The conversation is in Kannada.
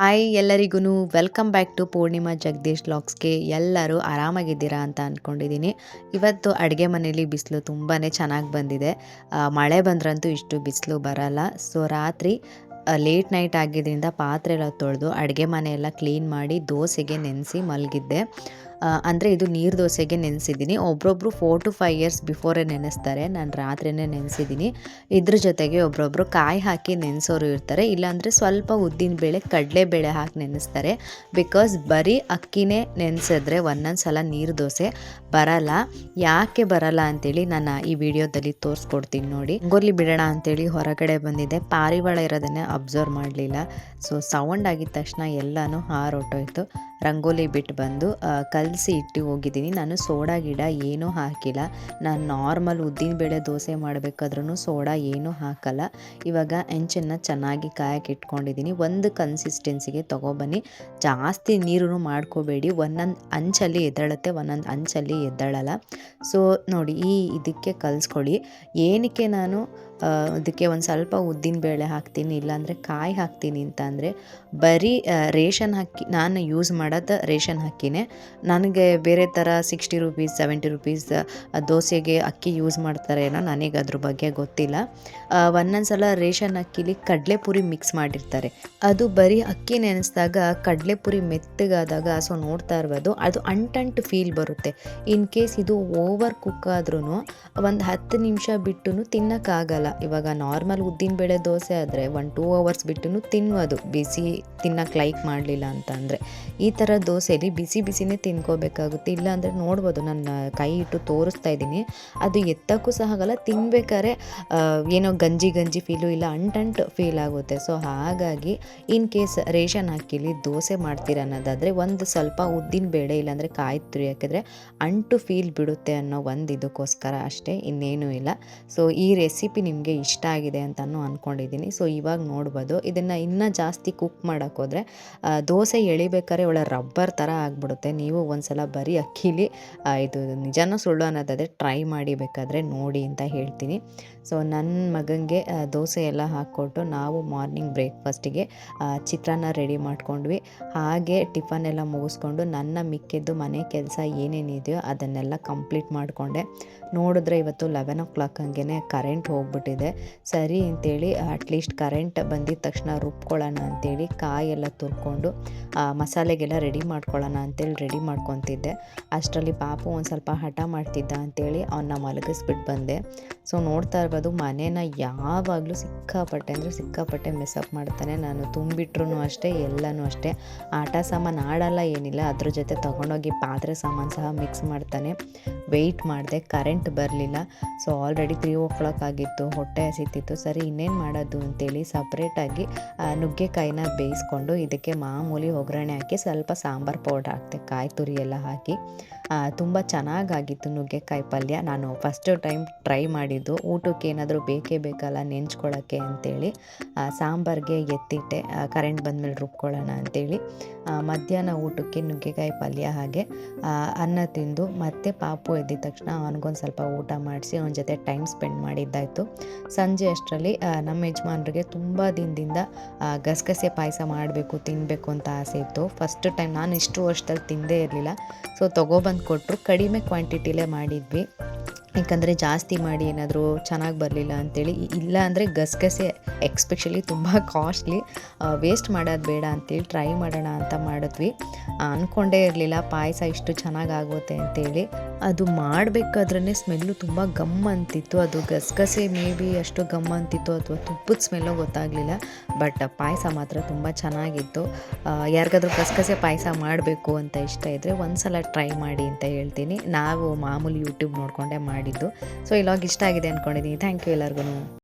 ಹಾಯ್ ಎಲ್ಲರಿಗೂ welcome back to Poornima Jagadish ವ್ಲಾಗ್ಸ್‌ಗೆ. ಎಲ್ಲರೂ ಆರಾಮಾಗಿದ್ದೀರಾ ಅಂತ ಅಂದ್ಕೊಂಡಿದ್ದೀನಿ. ಇವತ್ತು ಅಡುಗೆ ಮನೆಯಲ್ಲಿ ಬಿಸಿಲು ತುಂಬಾ ಚೆನ್ನಾಗಿ ಬಂದಿದೆ. ಮಳೆ ಬಂದ್ರಂತೂ ಇಷ್ಟು ಬಿಸಿಲು ಬರಲ್ಲ. ಸೊ ರಾತ್ರಿ ಲೇಟ್ ನೈಟ್ ಆಗಿದ್ದರಿಂದ ಪಾತ್ರೆ ಎಲ್ಲ ತೊಳೆದು ಅಡುಗೆ ಮನೆಯೆಲ್ಲ ಕ್ಲೀನ್ ಮಾಡಿ ದೋಸೆಗೆ ನೆನೆಸಿ ಮಲಗಿದ್ದೆ. ಅಂದರೆ ಇದು ನೀರು ದೋಸೆಗೆ ನೆನೆಸಿದ್ದೀನಿ. ಒಬ್ಬೊಬ್ಬರು 4 to 5 ಇಯರ್ಸ್ ಬಿಫೋರೇ ನೆನೆಸ್ತಾರೆ. ನಾನು ರಾತ್ರಿಯೇ ನೆನೆಸಿದ್ದೀನಿ. ಇದ್ರ ಜೊತೆಗೆ ಒಬ್ಬೊಬ್ಬರು ಕಾಯಿ ಹಾಕಿ ನೆನೆಸೋರು ಇರ್ತಾರೆ. ಇಲ್ಲಾಂದರೆ ಸ್ವಲ್ಪ ಉದ್ದಿನಬೇಳೆ ಕಡಲೆಬೇಳೆ ಹಾಕಿ ನೆನೆಸ್ತಾರೆ. ಬಿಕಾಸ್ ಬರೀ ಅಕ್ಕಿನೇ ನೆನೆಸಿದ್ರೆ ಒಂದೊಂದು ಸಲ ನೀರು ದೋಸೆ ಬರಲ್ಲ. ಯಾಕೆ ಬರಲ್ಲ ಅಂತೇಳಿ ನಾನು ಈ ವಿಡಿಯೋದಲ್ಲಿ ತೋರಿಸ್ಕೊಡ್ತೀನಿ ನೋಡಿ. ರಂಗೋಲಿ ಬಿಡೋಣ ಅಂತೇಳಿ ಹೊರಗಡೆ ಬಂದಿದ್ದೆ. ಪಾರಿವಾಳ ಇರೋದನ್ನೇ ಅಬ್ಸರ್ವ್ ಮಾಡಲಿಲ್ಲ. ಸೊ ಸೌಂಡ್ ಆಗಿದ ತಕ್ಷಣ ಎಲ್ಲನೂ ಹಾರೊಟ್ಟೋಯ್ತು. ರಂಗೋಲಿ ಬಿಟ್ಟು ಬಂದು ಕಲಸಿ ಇಟ್ಟು ಹೋಗಿದ್ದೀನಿ. ನಾನು ಸೋಡಾ ಗಿಡ ಏನೂ ಹಾಕಿಲ್ಲ. ನಾನು ನಾರ್ಮಲ್ ಉದ್ದಿನಬೇಳೆ ದೋಸೆ ಮಾಡಬೇಕಾದ್ರೂ ಸೋಡಾ ಏನೂ ಹಾಕಲ್ಲ. ಇವಾಗ ಹೆಂಚನ್ನು ಚೆನ್ನಾಗಿ ಕಾಯಕ್ಕೆ ಇಟ್ಕೊಂಡಿದ್ದೀನಿ. ಒಂದು ಕನ್ಸಿಸ್ಟೆನ್ಸಿಗೆ ತೊಗೊಬನ್ನಿ. ಜಾಸ್ತಿ ನೀರು ಮಾಡ್ಕೋಬೇಡಿ. ಒಂದೊಂದು ಅಂಚಲ್ಲಿ ಎದ್ದೇಳುತ್ತೆ, ಒಂದೊಂದು ಅಂಚಲ್ಲಿ ಎದ್ದೇಳಲ್ಲ. ಸೊ ನೋಡಿ ಇದಕ್ಕೆ ಕಲಿಸ್ಕೊಳ್ಳಿ. ಏನಕ್ಕೆ ನಾನು ಇದಕ್ಕೆ ಒಂದು ಸ್ವಲ್ಪ ಉದ್ದಿನಬೇಳೆ ಹಾಕ್ತೀನಿ, ಇಲ್ಲಾಂದರೆ ಕಾಯಿ ಹಾಕ್ತೀನಿ ಅಂತ ಅಂದರೆ ಬರೀ ರೇಷನ್ ಅಕ್ಕಿ ನಾನು ಯೂಸ್ ಮಾಡೋದು ರೇಷನ್ ಅಕ್ಕಿನೇ. ನನಗೆ ಬೇರೆ ಥರ 60 ರುಪೀಸ್ 70 ರುಪೀಸ್ ದೋಸೆಗೆ ಅಕ್ಕಿ ಯೂಸ್ ಮಾಡ್ತಾರೇನೋ, ನನಗೆ ಅದ್ರ ಬಗ್ಗೆ ಗೊತ್ತಿಲ್ಲ. ಒಂದೊಂದು ಸಲ ರೇಷನ್ ಅಕ್ಕಿಲಿ ಕಡಲೆಪುರಿ ಮಿಕ್ಸ್ ಮಾಡಿರ್ತಾರೆ. ಅದು ಬರೀ ಅಕ್ಕಿ ನೆನೆಸಿದಾಗ ಕಡಲೆಪುರಿ ಮೆತ್ತಗಾದಾಗ ಸೊ ನೋಡ್ತಾ ಇರ್ಬೋದು, ಅದು ಅಂಟಂಟು ಫೀಲ್ ಬರುತ್ತೆ. ಇನ್ ಕೇಸ್ ಇದು ಓವರ್ ಕುಕ್ ಆದ್ರೂ ಒಂದು 10 ನಿಮಿಷ ಬಿಟ್ಟು ತಿನ್ನೋಕ್ಕಾಗಲ್ಲ. ಇವಾಗ ನಾರ್ಮಲ್ ಉದ್ದಿನಬೇಳೆ ದೋಸೆ ಆದರೆ 1-2 ಅವರ್ಸ್ ಬಿಟ್ಟು ತಿನ್ಬೋದು, ಬಿಸಿ ತಿನ್ನೋಕ್ಕೆ ಲೈಕ್ ಮಾಡಲಿಲ್ಲ ಅಂತ ಅಂದರೆ. ಈ ಥರ ದೋಸೆಯಲ್ಲಿ ಬಿಸಿ ಬಿಸಿನೇ ತಿನ್ಕೋಬೇಕಾಗುತ್ತೆ. ಇಲ್ಲಾಂದರೆ ನೋಡ್ಬೋದು, ನನ್ನ ಕೈ ಇಟ್ಟು ತೋರಿಸ್ತಾ ಇದ್ದೀನಿ, ಅದು ಎತ್ತಕ್ಕೂ ಸಹ ಆಗಲ್ಲ. ತಿನ್ಬೇಕಾದ್ರೆ ಏನೋ ಗಂಜಿ ಫೀಲು ಇಲ್ಲ, ಅಂಟಂಟು ಫೀಲ್ ಆಗುತ್ತೆ. ಸೊ ಹಾಗಾಗಿ ಇನ್ ಕೇಸ್ ರೇಷನ್ ಅಕ್ಕಿಲಿ ದೋಸೆ ಮಾಡ್ತೀರ ಅನ್ನೋದಾದರೆ ಒಂದು ಸ್ವಲ್ಪ ಉದ್ದಿನಬೇಳೆ ಇಲ್ಲಾಂದರೆ ಕಾಯಿ ತುರಿ ಹಾಕಿದ್ರೆ ಅಂಟು ಫೀಲ್ ಬಿಡುತ್ತೆ ಅನ್ನೋ ಒಂದು ಇದಕ್ಕೋಸ್ಕರ ಅಷ್ಟೇ, ಇನ್ನೇನೂ ಇಲ್ಲ. ಸೊ ಈ ರೆಸಿಪಿ ನಿಮಗೆ ಇಷ್ಟ ಆಗಿದೆ ಅಂತಲೂ ಅಂದ್ಕೊಂಡಿದ್ದೀನಿ. ಸೊ ಇವಾಗ ನೋಡ್ಬೋದು, ಇದನ್ನು ಇನ್ನೂ ಜಾಸ್ತಿ ಕುಕ್ ಮಾಡೋಕ್ಕೋದ್ರೆ ದೋಸೆ ಎಳಿಬೇಕಾದ್ರೆ ಒಳ್ಳೆ ರಬ್ಬರ್ ಥರ ಆಗಿಬಿಡುತ್ತೆ. ನೀವು ಒಂದು ಸಲ ಬರೀ ಅಕ್ಕಿಲಿ ಇದು ನಿಜನೂ ಸುಳ್ಳು ಅನ್ನೋದಾದರೆ ಟ್ರೈ ಮಾಡಿ, ಬೇಕಾದರೆ ನೋಡಿ ಅಂತ ಹೇಳ್ತೀನಿ. ಸೊ ನನ್ನ ಮಗನಿಗೆ ದೋಸೆ ಎಲ್ಲ ಹಾಕ್ಕೊಟ್ಟು ನಾವು ಮಾರ್ನಿಂಗ್ ಬ್ರೇಕ್ಫಾಸ್ಟಿಗೆ ಚಿತ್ರಾನ್ನ ರೆಡಿ ಮಾಡ್ಕೊಂಡ್ವಿ. ಹಾಗೆ ಟಿಫನ್ ಎಲ್ಲ ಮುಗಿಸ್ಕೊಂಡು ನನ್ನ ಮಿಕ್ಕಿದ್ದು ಮನೆ ಕೆಲಸ ಏನೇನಿದೆಯೋ ಅದನ್ನೆಲ್ಲ ಕಂಪ್ಲೀಟ್ ಮಾಡಿಕೊಂಡೆ. ನೋಡಿದ್ರೆ ಇವತ್ತು 11 o'clock ಹಂಗೆ ಕರೆಂಟ್ ಹೋಗ್ಬಿಟ್ಟಿದೆ. ಸರಿ ಅಂತೇಳಿ ಅಟ್ಲೀಸ್ಟ್ ಕರೆಂಟ್ ಬಂದಿದ ತಕ್ಷಣ ರುಬ್ಕೊಳ್ಳೋಣ ಅಂತೇಳಿ ಕಾಯೆಲ್ಲ ತುರ್ಕೊಂಡು ಮಸಾಲೆಗೆಲ್ಲ ರೆಡಿ ಮಾಡ್ಕೊಳ್ಳೋಣ ಅಂತೇಳಿ ರೆಡಿ ಮಾಡ್ಕೊತಿದ್ದೆ. ಅಷ್ಟರಲ್ಲಿ ಪಾಪು ಒಂದು ಸ್ವಲ್ಪ ಹಠ ಮಾಡ್ತಿದ್ದ ಅಂತೇಳಿ ಅವನ್ನ ಮಲಗಿಸ್ಬಿಟ್ಟು ಬಂದೆ. ಸೊ ನೋಡ್ತಾ ಇರ್ಬೋದು, ಮನೇನ ಯಾವಾಗಲೂ ಸಿಕ್ಕಾಪಟ್ಟೆ ಮೆಸ್ಅಪ್ ಮಾಡ್ತಾನೆ. ನಾನು ತುಂಬಿಟ್ರು ಅಷ್ಟೇ, ಎಲ್ಲನೂ ಅಷ್ಟೇ. ಆಟ ಸಾಮಾನು ಆಡಲ್ಲ ಏನಿಲ್ಲ, ಅದ್ರ ಜೊತೆ ತೊಗೊಂಡೋಗಿ ಪಾತ್ರೆ ಸಾಮಾನು ಸಹ ಮಿಕ್ಸ್ ಮಾಡ್ತಾನೆ. ವೆಯ್ಟ್ ಮಾಡಿದೆ, ಕರೆಂಟ್ ಬರಲಿಲ್ಲ. ಸೊ ಆಲ್ರೆಡಿ 3 o'clock ಆಗಿತ್ತು, ಹೊಟ್ಟೆ ಹಸಿತಿತ್ತು. ಸರಿ ಇನ್ನೇನು ಮಾಡೋದು ಅಂತೇಳಿ ಸಪ್ರೇಟಾಗಿ ನುಗ್ಗೆಕಾಯಿನ ಬೇಯಿಸ್ಕೊಂಡು ಇದಕ್ಕೆ ಮಾಮೂಲಿ ಒಗ್ಗರಣೆ ಹಾಕಿ ಸ್ವಲ್ಪ ಸಾಂಬಾರು ಪೌಡರ್ ಹಾಕ್ತೆ, ಕಾಯಿ ತುರಿ ಎಲ್ಲ ಹಾಕಿ. ತುಂಬ ಚೆನ್ನಾಗಾಗಿತ್ತು ನುಗ್ಗೆಕಾಯಿ ಪಲ್ಯ. ನಾನು ಫಸ್ಟ್ ಟೈಮ್ ಟ್ರೈ ಮಾಡಿದ್ದು. ಊಟಕ್ಕೆ ಏನಾದರೂ ಬೇಕಲ್ಲ ನೆಂಚ್ಕೊಳ್ಳೋಕ್ಕೆ ಅಂತೇಳಿ ಸಾಂಬಾರಿಗೆ ಎತ್ತಿಟ್ಟೆ, ಕರೆಂಟ್ ಬಂದಮೇಲೆ ರುಬ್ಕೊಳ್ಳೋಣ ಅಂತೇಳಿ. ಮಧ್ಯಾಹ್ನ ಊಟಕ್ಕೆ ನುಗ್ಗೆಕಾಯಿ ಪಲ್ಯ ಹಾಗೆ ಅನ್ನ ತಿಂದು ಮತ್ತೆ ಪಾಪು ಎದ್ದಿದ ತಕ್ಷಣ ಅವನಿಗೊಂದು ಸ್ವಲ್ಪ ಊಟ ಮಾಡಿಸಿ ಅವನ ಜೊತೆ ಟೈಮ್ ಸ್ಪೆಂಡ್ ಮಾಡಿದ್ದಾಯಿತು. ಸಂಜೆ ಅಷ್ಟರಲ್ಲಿ ನಮ್ಮ ಯಜಮಾನ್ರಿಗೆ ತುಂಬ ದಿನದಿಂದ ಗಸಗಸೆ ಪಾಯಸ ಮಾಡಬೇಕು, ತಿನ್ನಬೇಕು ಅಂತ ಆಸೆ ಇತ್ತು. ಫಸ್ಟ್ ಟೈಮ್, ನಾನು ಇಷ್ಟು ವರ್ಷದಲ್ಲಿ ತಿಂದೇ ಇರಲಿಲ್ಲ. ಸೊ ತೊಗೊಬಂದು ಕೊಟ್ಟರು. ಕಡಿಮೆ ಕ್ವಾಂಟಿಟಿಲೇ ಮಾಡಿದ್ವಿ, ಯಾಕಂದರೆ ಜಾಸ್ತಿ ಮಾಡಿ ಏನಾದರೂ ಚೆನ್ನಾಗಿ ಬರಲಿಲ್ಲ ಅಂಥೇಳಿ. ಇಲ್ಲ ಅಂದರೆ ಗಸಗಸೆ ಎಕ್ಸ್ಪೆಷಲಿ ತುಂಬ ಕಾಸ್ಟ್ಲಿ, ವೇಸ್ಟ್ ಮಾಡೋದು ಬೇಡ ಅಂತೇಳಿ ಟ್ರೈ ಮಾಡೋಣ ಅಂತ ಮಾಡಿದ್ವಿ. ಅಂದ್ಕೊಂಡೇ ಇರಲಿಲ್ಲ ಪಾಯಸ ಇಷ್ಟು ಚೆನ್ನಾಗಾಗುತ್ತೆ ಅಂತೇಳಿ. ಅದು ಮಾಡಬೇಕಾದ್ರೇ ಸ್ಮೆಲ್ಲು ತುಂಬ ಗಮ್ ಅಂತಿತ್ತು. ಅದು ಗಸಗಸೆ ಮೇ ಬಿ ಅಷ್ಟು ಗಮ್ ಅಂತಿತ್ತು ಅಥವಾ ತುಪ್ಪದ ಸ್ಮೆಲ್ಲೋ ಗೊತ್ತಾಗಲಿಲ್ಲ. ಬಟ್ ಪಾಯಸ ಮಾತ್ರ ತುಂಬ ಚೆನ್ನಾಗಿತ್ತು. ಯಾರಿಗಾದ್ರೂ ಗಸಗಸೆ ಪಾಯಸ ಮಾಡಬೇಕು ಅಂತ ಇಷ್ಟ ಇದ್ದರೆ ಒಂದು ಸಲ ಟ್ರೈ ಮಾಡಿ ಅಂತ ಹೇಳ್ತೀನಿ. ನಾವು ಮಾಮೂಲಿ ಯೂಟ್ಯೂಬ್ ನೋಡಿಕೊಂಡೇ ಮಾಡಿದ್ದು. ಸೊ ಇವಾಗ ಇಷ್ಟ ಆಗಿದೆ ಅಂದ್ಕೊಂಡಿದ್ದೀನಿ. ಥ್ಯಾಂಕ್ ಯು ಎಲ್ಲರಿಗೂ.